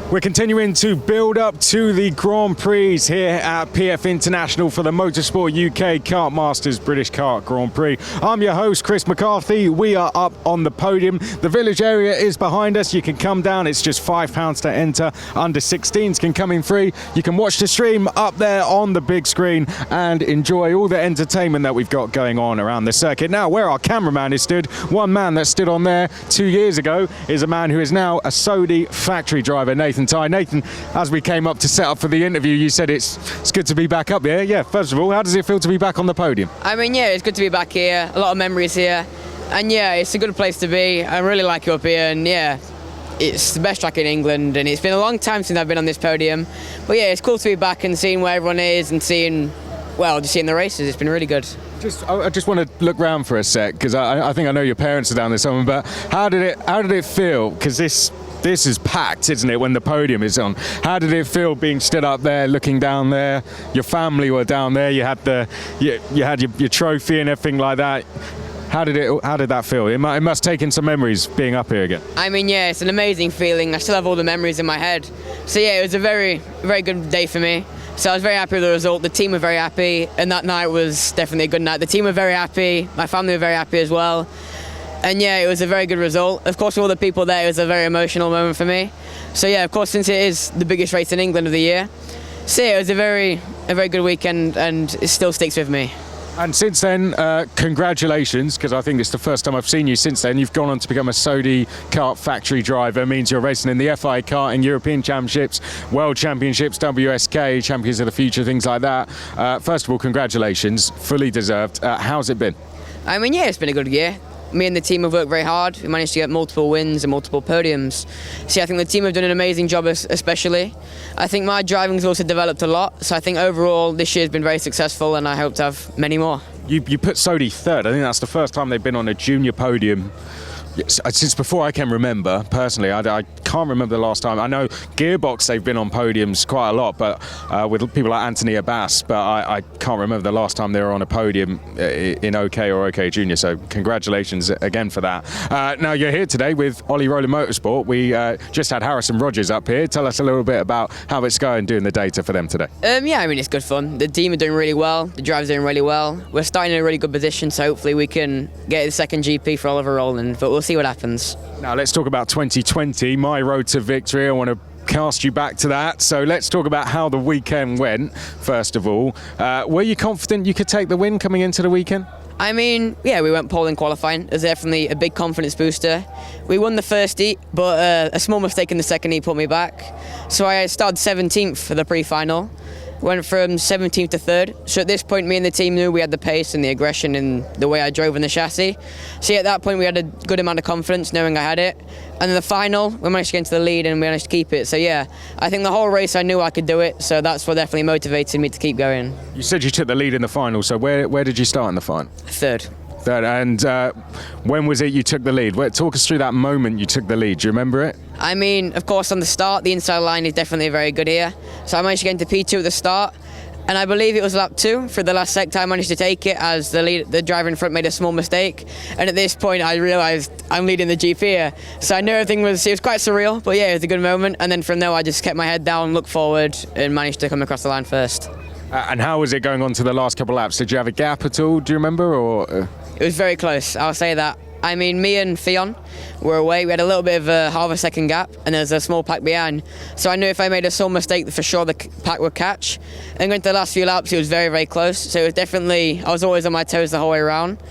We're continuing to build up to the Grand Prix here at PF International for the Motorsport UK Kartmasters British Kart Grand Prix. I'm your host, Chris McCarthy. We are up on the podium. The village area is behind us. You can come down. It's just £5 to enter. Under 16s can come in free. You can watch the stream up there on the big screen and enjoy all the entertainment that we've got going on around the circuit. Now, where our cameraman is stood, one man that stood on there 2 years ago is a man who is now a Sodi factory driver, Tye. Nathan, as we came up to set up for the interview, you said it's good to be back up there. Yeah, first of all, how does it feel to be back on the podium? I mean, yeah, it's good to be back here. A lot of memories here. And yeah, it's a good place to be. I really like it up here. And yeah, it's the best track in England. And it's been a long time since I've been on this podium. But yeah, it's cool to be back and seeing where everyone is and seeing the races. It's been really good. I just want to look round for a sec, because I think I know your parents are down there somewhere, but how did it feel? Because this is packed, isn't it, when the podium is on? How did it feel being stood up there, looking down there? Your family were down there. You had your trophy and everything like that. How did that feel? It must take in some memories being up here again. I mean, yeah, it's an amazing feeling. I still have all the memories in my head. So yeah, it was a very, very good day for me. So I was very happy with the result. The team were very happy, and that night was definitely a good night. The team were very happy. My family were very happy as well. And yeah, it was a very good result. Of course, with all the people there, it was a very emotional moment for me. So yeah, of course, since it is the biggest race in England of the year, so yeah, it was a very good weekend, and it still sticks with me. And since then, congratulations, because I think it's the first time I've seen you since then. You've gone on to become a Sodi kart factory driver. It means you're racing in the FI Karting European Championships, World Championships, WSK, Champions of the Future, things like that. First of all, congratulations, fully deserved. How's it been? I mean, yeah, it's been a good year. Me and the team have worked very hard. We managed to get multiple wins and multiple podiums. So I think the team have done an amazing job, especially. I think my driving's also developed a lot. So I think overall this year's been very successful, and I hope to have many more. You put Sodi third. I think that's the first time they've been on a junior podium since before I can remember. Personally, I can't remember the last time. I know Gearbox, they've been on podiums quite a lot, but with people like Anthony Abbas, but I can't remember the last time they were on a podium in OK or OK Junior, so congratulations again for that. Now you're here today with Ollie Rowland Motorsport. We just had Harrison Rogers up here. Tell us a little bit about how it's going doing the data for them today. Yeah, I mean, it's good fun. The team are doing really well, the drivers are doing really well. We're starting in a really good position, so hopefully we can get the second GP for Oliver Rowland, but we'll see what happens. Now let's talk about 2020, my road to victory. I want to cast you back to that. So let's talk about how the weekend went, first of all. Were you confident you could take the win coming into the weekend? I mean, yeah, we went pole in qualifying. There's definitely a big confidence booster. We won the first heat, but a small mistake in the second heat put me back. So I started 17th for the pre-final. Went from 17th to 3rd. So at this point, me and the team knew we had the pace and the aggression and the way I drove in the chassis. So yeah, at that point, we had a good amount of confidence knowing I had it. And in the final, we managed to get into the lead and we managed to keep it. So yeah, I think the whole race I knew I could do it. So that's what definitely motivated me to keep going. You said you took the lead in the final. So where did you start in the final? 3rd. And when was it you took the lead? Talk us through that moment you took the lead. Do you remember it? I mean, of course, on the start, the inside line is definitely very good here. So I managed to get into P2 at the start. And I believe it was lap 2 for the last sector. I managed to take it as the driver in front made a small mistake. And at this point, I realised I'm leading the GP here. So I knew it was quite surreal, but yeah, it was a good moment. And then from there, I just kept my head down, looked forward, and managed to come across the line first. And how was it going on to the last couple of laps? Did you have a gap at all? Do you remember? Or It was very close, I'll say that. I mean, me and Fionn were away. We had a little bit of a half a second gap, and there's a small pack behind. So I knew if I made a small mistake, for sure the pack would catch. And going to the last few laps, it was very, very close. So it was definitely, I was always on my toes the whole way around.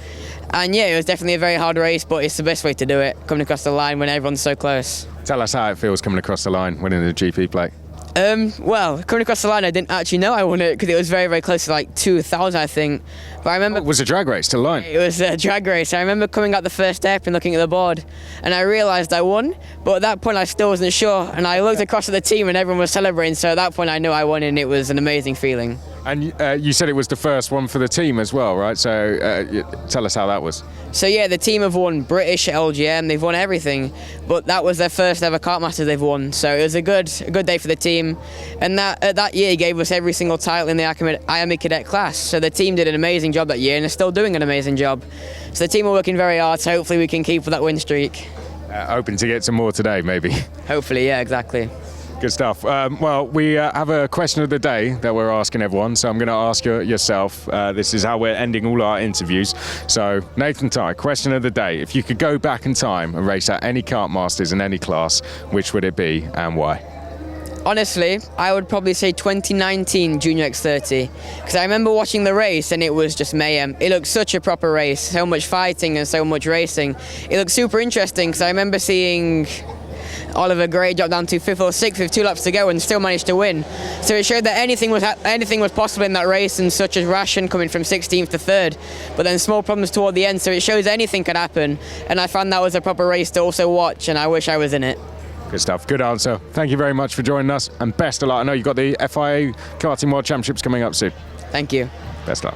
And yeah, it was definitely a very hard race, but it's the best way to do it, coming across the line when everyone's so close. Tell us how it feels coming across the line, winning the GP plate. Well, coming across the line, I didn't actually know I won it because it was very, very close to like 2,000, I think. But I remember... It was a drag race to the line. It was a drag race. I remember coming out the first step and looking at the board, and I realised I won, but at that point I still wasn't sure. And I looked across at the team and everyone was celebrating, so at that point I knew I won, and it was an amazing feeling. And you said it was the first one for the team as well, right? So tell us how that was. So yeah, the team have won British at LGM, they've won everything, but that was their first ever Kartmasters they've won. So it was a good day for the team, and that year gave us every single title in the IAME Cadet class. So the team did an amazing job that year, and they're still doing an amazing job. So the team are working very hard, so hopefully we can keep that win streak. Hoping to get some more today, maybe. Hopefully, yeah, exactly. Good stuff. Well, we have a question of the day that we're asking everyone, so I'm going to ask you yourself. This is how we're ending all our interviews. So, Nathan Tye, question of the day. If you could go back in time and race at any Kartmasters in any class, which would it be and why? Honestly, I would probably say 2019 Junior X30, because I remember watching the race and it was just mayhem. It looked such a proper race, so much fighting and so much racing. It looked super interesting because I remember seeing Oliver Gray drop down to 5th or 6th with 2 laps to go and still managed to win. So it showed that anything was possible in that race, and such as Ration coming from 16th to 3rd, but then small problems toward the end, so it shows anything could happen, and I found that was a proper race to also watch, and I wish I was in it. Good stuff. Good answer. Thank you very much for joining us, and best of luck. I know you've got the FIA Karting World Championships coming up soon. Thank you. Best luck.